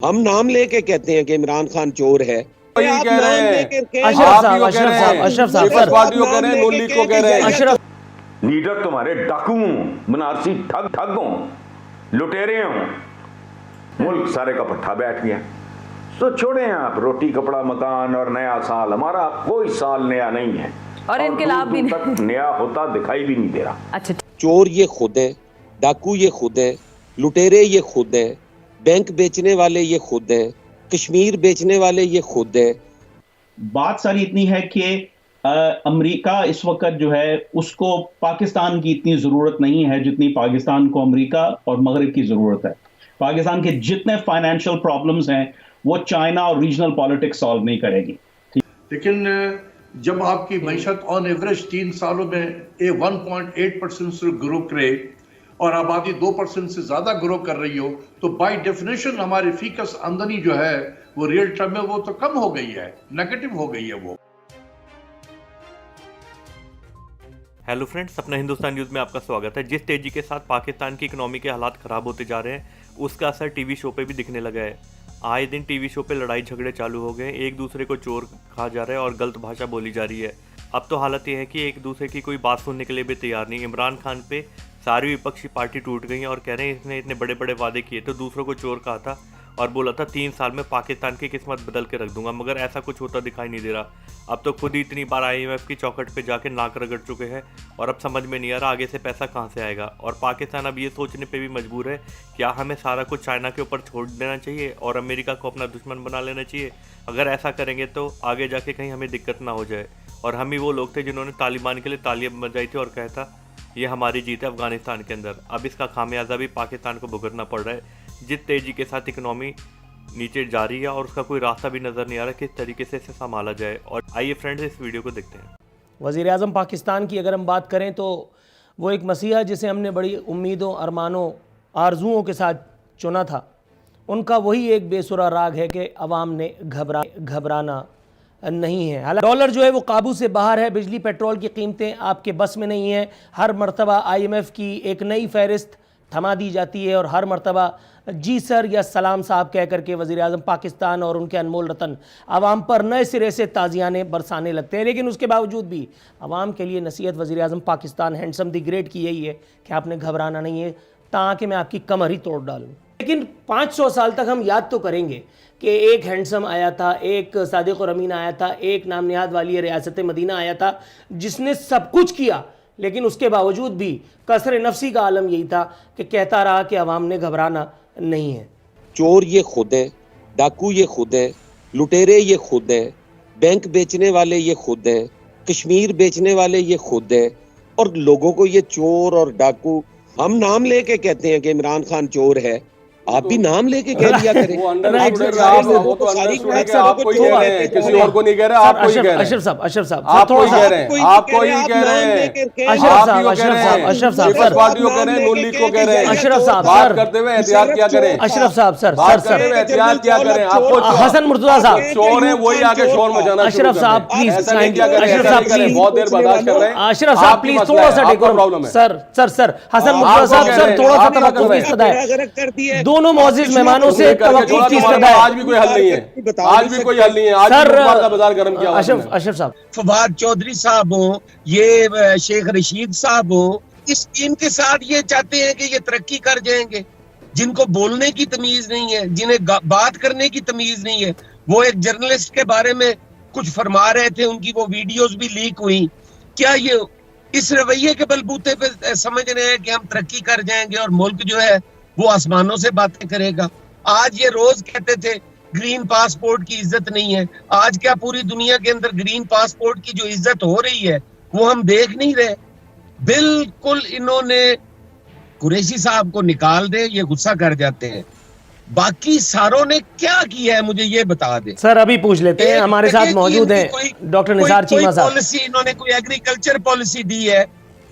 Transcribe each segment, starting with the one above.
हम नाम लेके कहते हैं कि इमरान खान चोर है। वही आप कह रहे नाम हैं। लेके कह आप रहे ही को कह रहे हैं, अशरफ साहब, पीपल्स पार्टी को कह रहे हैं, नाम नून लीग को लेके कह रहे हैं। अशरफ लीडर तुम्हारे डाकू बनारसी ठग हों, लुटेरे हों, मुल्क सारे का पट्टा बैठ गया। तो छोड़ें आप रोटी कपड़ा मकान और नया साल, हमारा कोई साल नया नहीं है और इनके लाभ भी दूर तक नया होता दिखाई भी नहीं दे रहा। अच्छा, चोर ये खुद है, डाकू ये खुद है, लुटेरे ये खुद है, बैंक बेचने वाले ये खुद है, कश्मीर बेचने वाले ये खुद है। बात सारी इतनी है कि अमेरिका इस वक्त जो है उसको पाकिस्तान की इतनी जरूरत नहीं है जितनी पाकिस्तान को अमेरिका और मगरिब की जरूरत है। पाकिस्तान के जितने फाइनेंशियल प्रॉब्लम्स हैं वो चाइना और रीजनल पॉलिटिक्स सॉल्व नहीं करेगी। लेकिन जब आपकी मईशत ऑन एवरेज 3 सालों में 1.8% से ग्रो करे और आबादी 2% से ज्यादा ग्रो कर रही हो, तो बाय डेफिनेशन हमारी फीकस आमदनी जो है वो रियल टर्म में वो तो कम हो गई है, नेगेटिव हो गई है वो। हेलो फ्रेंड्स, अपना हिंदुस्तान न्यूज़ में आपका स्वागत है। जिस तेजी के साथ पाकिस्तान की इकोनॉमी के हालात ख़राब होते जा रहे हैं, उसका असर टीवी शो पे भी दिखने लगा है। आए दिन टीवी शो पे लड़ाई झगड़े चालू हो गए, एक दूसरे को चोर कहा जा रहा है और गलत भाषा बोली जा रही है। अब तो हालत ये है कि एक दूसरे की कोई बात सुनने के लिए भी तैयार नहीं। इमरान खान पे सारी विपक्षी पार्टी टूट गई और कह रहे हैं इसने इतने बड़े बड़े वादे किए, तो दूसरों को चोर कहा था और बोला था 3 साल में पाकिस्तान की किस्मत बदल के रख दूंगा, मगर ऐसा कुछ होता दिखाई नहीं दे रहा। अब तो खुद ही इतनी बार IMF की चौखट पे जाके नाक रगड़ चुके हैं और अब समझ में नहीं आ रहा आगे से पैसा कहाँ से आएगा। और पाकिस्तान अब ये सोचने पे भी मजबूर है क्या हमें सारा कुछ चाइना के ऊपर छोड़ देना चाहिए और अमेरिका को अपना दुश्मन बना लेना चाहिए। अगर ऐसा करेंगे तो आगे जाके कहीं हमें दिक्कत ना हो जाए। और हम ही वो लोग थे जिन्होंने तालिबान के लिए तालियां बजाई थी और कहा था ये हमारी जीत है अफगानिस्तान के अंदर। अब इसका खामियाजा भी पाकिस्तान को भुगतना पड़ रहा है। जिस तेजी के साथ इकनॉमी नीचे जा रही है और उसका कोई रास्ता भी नज़र नहीं आ रहा किस तरीके से इसे संभाला जाए। और आइए फ्रेंड्स, इस वीडियो को देखते हैं। वज़ीर-ए-आज़म पाकिस्तान की अगर हम बात करें तो वो एक मसीहा जिसे हमने बड़ी उम्मीदों, अरमानों, आरजुओं के साथ चुना था, उनका वही एक बेसुरा राग है कि अवाम ने घबराना नहीं है। हालांकि डॉलर जो है वो काबू से बाहर है, बिजली पेट्रोल की कीमतें आपके बस में नहीं है। हर मरतबा IMF की एक नई फहरिस्त थमा दी जाती है और हर मरतबा जी सर या सलाम साहब कह करके वज़ीर-ए-आज़म पाकिस्तान और उनके अनमोल रतन आवाम पर नए सिरे से ताज़ियाने बरसाने लगते हैं। लेकिन उसके बावजूद भी आवाम के लिए नसीहत वज़ीर-ए-आज़म पाकिस्तान हैंडसम दी ग्रेट की यही है कि आपने घबराना नहीं है, ताकि मैं आपकी कमर ही तोड़ डालूँ। लेकिन 500 साल तक हम याद तो करेंगे कि एक हैंडसम आया था, एक सादिक और अमीन आया था, एक नाम निहाद वाली रियासत मदीना आया था जिसने सब कुछ किया, लेकिन उसके बावजूद भी कसर नफसी का आलम यही था कि कहता रहा कि अवाम ने घबराना नहीं है। चोर ये खुद है, डाकू ये खुद है, लुटेरे ये खुद है, बैंक बेचने वाले ये खुद है, कश्मीर बेचने वाले ये खुद है। और लोगों को ये चोर और डाकू, हम नाम लेके कहते हैं कि इमरान खान चोर है, आप भी नाम लेके कह दिया करें। वो अंडरस्टूड है, आप वो तो अंडरस्टूड है कि आपको ही कह रहे हैं, किसी और को नहीं कह रहे, आपको ही कह रहे हैं। अशरफ साहब आपको ही कह रहे हैं, आपको ही कह रहे हैं। अशरफ साहब पीपल्स पार्टी को कह रहे हैं, नून लीग को कह रहे हैं। अशरफ साहब, बात करते हुए एहतियात क्या करें। अशरफ साहब सर बात करते हुए एहतियात क्या करें। आपको हसन मुर्तजा साहब शोर है, वही आके शोर मचाना। अशरफ साहब प्लीज, ऐसा नहीं क्या करें, अशरफ ऐसा साहब नहीं करें, प्लीज, बहुत देर बर्दाश्त कर रहे हैं। अशरफ साहब प्लीज थोड़ा सा डेकोरम। सर हसन मुर्तजा साहब सर थोड़ा सा तवक्कुफ की इस्तदा है। दोनों मौजूद मेहमानों से तवक्कुफ की इस्तदा है। आज भी कोई हल नहीं है, आज भी कोई हल नहीं है। आज भी बाजार गर्म किया। अशरफ साहब, फवाद चौधरी साहब हो, ये शेख रशीद साहब हो, इस टीम के साथ ये चाहते हैं कि ये तरक्की कर जाएंगे। जिनको बोलने की तमीज नहीं है, जिन्हें बात करने की तमीज नहीं है। वो एक जर्नलिस्ट के बारे में कुछ फरमा रहे थे, उनकी वो वीडियोस भी लीक हुई। क्या ये इस रवैये के बलबूते पे समझ रहे हैं कि हम तरक्की कर जाएंगे और मुल्क जो है वो आसमानों से बातें करेगा? आज ये रोज कहते थे ग्रीन पासपोर्ट की इज्जत नहीं है। आज क्या पूरी दुनिया के अंदर ग्रीन पासपोर्ट की जो इज्जत हो रही है वो हम देख नहीं रहे? बिल्कुल इन्होंने कुरैशी साहब को निकाल दे, ये गुस्सा कर जाते हैं। बाकी सारों ने क्या किया है मुझे ये बता दे। सर अभी पूछ लेते हैं, हमारे साथ मौजूद हैं डॉक्टर निसार चीमा साहब। पॉलिसी इन्होंने कोई एग्रीकल्चर पॉलिसी दी है,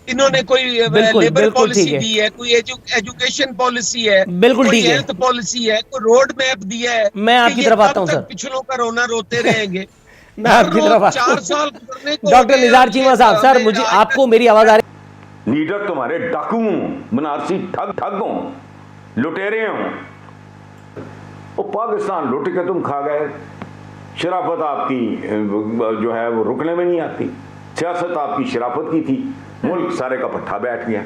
इन्होंने कोई लेबर पॉलिसी दी है, कोई एजुकेशन पॉलिसी है, बिल्कुल ठीक है, हेल्थ पॉलिसी है, कोई रोड मैप दिया है? मैं आपकी तरफ आता हूँ सर। पिछलों का रोना रोते रहेंगे। मैं आपकी तरफ 4 साल गुजरने को डॉक्टर निसार चीमा साहब, सर मुझे आपको मेरी आवाज आ रही? लीडर तुम्हारे डाकू बनारसी ठग हों, लुटेरे हों, वो पाकिस्तान लुट के तुम खा गए, शराफत आपकी जो है वो रुकने में नहीं आती, सियासत आपकी शराफत की थी, मुल्क सारे का पट्टा बैठ गया।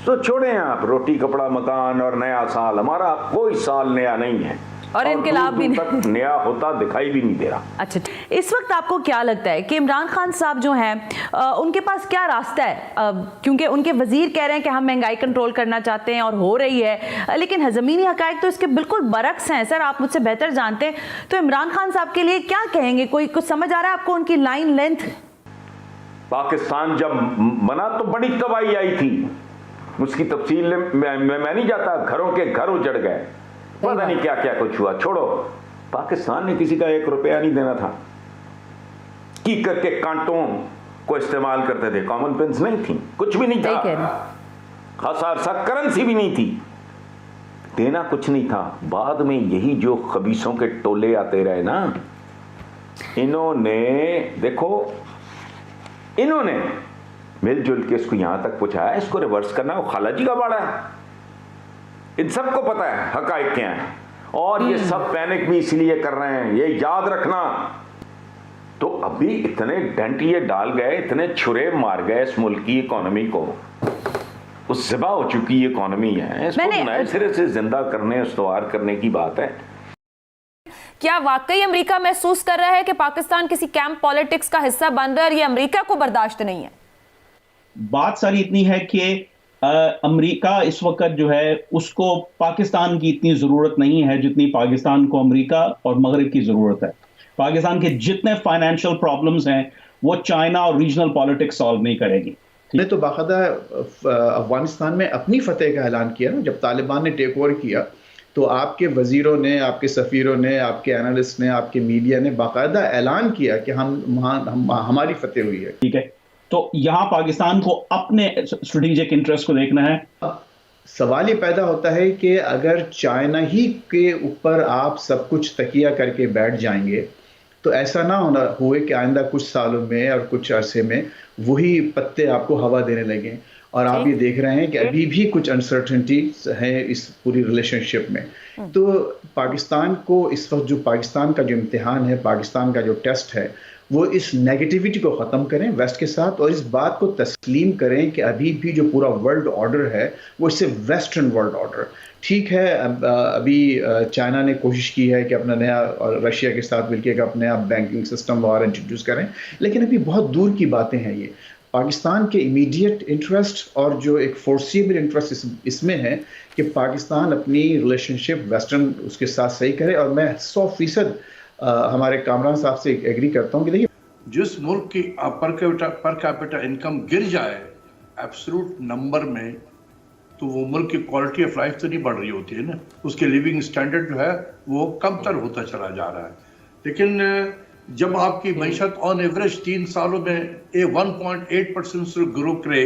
तो छोड़ें आप रोटी कपड़ा मकान और नया साल, हमारा कोई साल नया नहीं है और इनकलाब भी तक नया होता दिखाई भी नहीं दे रहा। अच्छा, इस वक्त आपको क्या लगता है कि इमरान खान साहब जो हैं उनके पास क्या रास्ता है? क्योंकि उनके वजीर कह रहे हैं कि हम महंगाई कंट्रोल करना चाहते हैं और हो रही है, लेकिन ज़मीनी हकायक तो इसके बिल्कुल बरक्स हैं। सर, आप मुझसे बेहतर जानते हैं, तो इमरान खान साहब के लिए क्या कहेंगे? कोई कुछ समझ आ रहा है आपको उनकी लाइन लेंथ? पाकिस्तान जब बना तो बड़ी तबाही आई थी, उसकी तफसील मैं नहीं जाता, घरों के घर उजड़ गए, पता नहीं क्या क्या कुछ हुआ। छोड़ो, पाकिस्तान ने किसी का 1 रुपया नहीं देना था, की करके कांटों को इस्तेमाल करते थे, कॉमन पेंस नहीं थी, कुछ भी नहीं था, खासा अरसा करेंसी भी नहीं थी, देना कुछ नहीं था। बाद में यही जो खबीसों के टोले आते रहे ना, इन्होंने देखो, इन्होंने मिलजुल के इसको यहां तक पहुंचाया। इसको रिवर्स करना वो खाला जी का बाड़ा है, इन सबको पता है हकायक क्या है, और ये सब पैनिक भी इसलिए कर रहे हैं, ये याद रखना। तो अभी इतने डेंट ये डाल गए, इतने छुरे मार गए इस मुल्क की इकोनॉमी को, उस ज़िबा हो चुकी इकोनॉमी है, इसको नए सिरे से जिंदा करने, इस्तवार करने की बात है। क्या वाकई अमेरिका महसूस कर रहा है कि पाकिस्तान किसी कैंप पॉलिटिक्स का हिस्सा बन रहा है और ये अमेरिका को बर्दाश्त नहीं है? बात सारी इतनी है कि अमेरिका इस वक्त जो है उसको पाकिस्तान की इतनी जरूरत नहीं है जितनी पाकिस्तान को अमेरिका और मगरिब की जरूरत है। पाकिस्तान के जितने फाइनेंशियल प्रॉब्लम्स हैं वो चाइना और रीजनल पॉलिटिक्स सॉल्व नहीं करेगी। ने तो बाकायदा अफगानिस्तान में अपनी फतेह का ऐलान किया ना, जब तालिबान ने टेक ओवर किया तो आपके वजीरों ने, आपके सफ़ीरों ने, आपके एनालिस्ट ने, आपके मीडिया ने बाकायदा ऐलान किया कि हमारी फतेह हुई है। ठीक है, तो यहाँ पाकिस्तान को अपने स्ट्रेटेजिक इंटरेस्ट को देखना है। सवाल ये पैदा होता है कि अगर चाइना ही के ऊपर आप सब कुछ तकिया करके बैठ जाएंगे तो ऐसा ना होना हुए कि आइंदा कुछ सालों में और कुछ अरसे में वही पत्ते आपको हवा देने लगे। और आप ये देख रहे हैं कि अभी भी कुछ अनसर्टेनिटी है इस पूरी रिलेशनशिप में। तो पाकिस्तान को इस वक्त जो पाकिस्तान का जो इम्तिहान है, पाकिस्तान का जो टेस्ट है, वो इस नेगेटिविटी को ख़त्म करें वेस्ट के साथ, और इस बात को तस्लीम करें कि अभी भी जो पूरा वर्ल्ड ऑर्डर है वो इससे वेस्टर्न वर्ल्ड ऑर्डर। ठीक है, अभी चाइना ने कोशिश की है कि अपना नया, और रशिया के साथ मिलकर अपना बैंकिंग सिस्टम वगैरह इंट्रोड्यूस करें, लेकिन अभी बहुत दूर की बातें हैं। ये पाकिस्तान के इमीडिएट इंटरेस्ट और जो एक फोर्सिबल इंटरेस्ट इसमें है कि पाकिस्तान अपनी रिलेशनशिप वेस्टर्न उसके साथ सही करे। और मैं 100% हमारे कामरान साहब से एग्री करता हूँ कि देखिए, जिस मुल्क की पर कैपिटा इनकम गिर जाए एब्सोल्यूट नंबर में, तो वो मुल्क की क्वालिटी ऑफ लाइफ तो नहीं बढ़ रही होती है ना, उसके लिविंग स्टैंडर्ड जो है वो कमतर होता चला जा रहा है। लेकिन जब आपकी मईशत ऑन एवरेज 3 सालों में 1.8% से ग्रो करे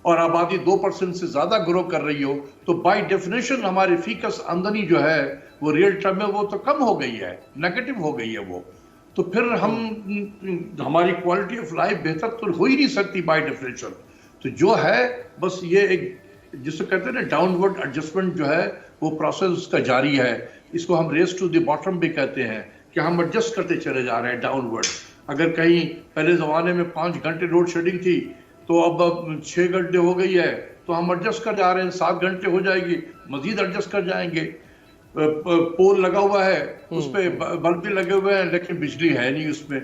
और आबादी 2% से ज़्यादा ग्रो कर रही हो, तो बाय डेफिनेशन हमारी फीकस आमदनी जो है वो रियल टर्म में वो तो कम हो गई है, नेगेटिव हो गई है वो। तो फिर हमारी क्वालिटी ऑफ लाइफ बेहतर तो हो ही नहीं सकती बाय डेफिनेशन। तो जो है बस ये एक जिसको कहते हैं ना डाउनवर्ड एडजस्टमेंट जो है वो प्रोसेस उसका जारी है। इसको हम रेस टू द बॉटम भी कहते हैं कि हम एडजस्ट करते चले जा रहे हैं डाउनवर्ड। अगर कहीं पहले ज़माने में 5 घंटे लोड शेडिंग थी तो अब 6 घंटे हो गई है, तो हम एडजस्ट कर जा रहे हैं, 7 घंटे हो जाएगी, मजीद एडजस्ट कर जाएंगे। पोल लगा हुआ है, उस पर बल्ब भी लगे हुए हैं लेकिन बिजली है नहीं उसमें।